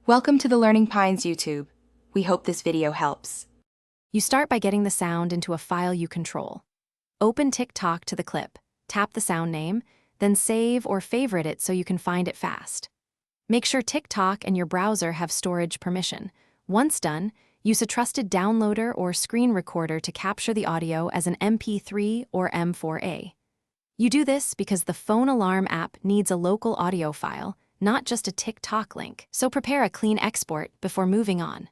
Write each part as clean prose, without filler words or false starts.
Welcome to the Learning Pines YouTube. We hope this video helps. You start by getting the sound into a file you control. Open TikTok to the clip, tap the sound name, then save or favorite it so you can find it fast. Make sure TikTok and your browser have storage permission. Once done, use a trusted downloader or screen recorder to capture the audio as an MP3 or M4A. You do this because the phone alarm app needs a local audio file, not just a TikTok link, so prepare a clean export before moving on.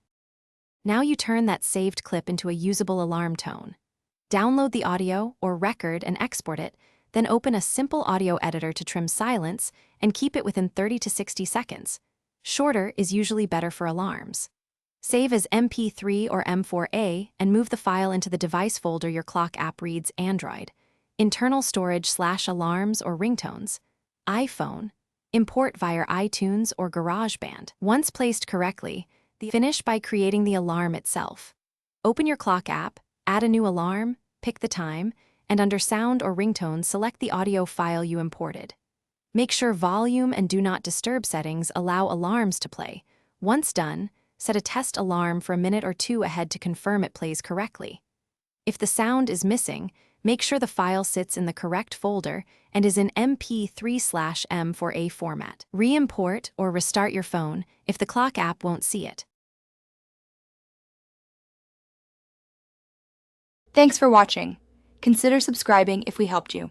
Now you turn that saved clip into a usable alarm tone. Download the audio or record and export it, then open a simple audio editor to trim silence and keep it within 30 to 60 seconds. Shorter is usually better for alarms. Save as MP3 or M4A and move the file into the device folder your clock app reads Android. Internal storage /alarms or ringtones. iPhone. Import via iTunes or GarageBand. Once placed correctly, finish by creating the alarm itself. Open your clock app, add a new alarm, pick the time, and under Sound or Ringtone select the audio file you imported. Make sure volume and Do Not Disturb settings allow alarms to play. Once done, set a test alarm for a minute or two ahead to confirm it plays correctly. If the sound is missing, make sure the file sits in the correct folder and is in MP3/M4A format. Re-import or restart your phone if the clock app won't see it. Thanks for watching. Consider subscribing if we helped you.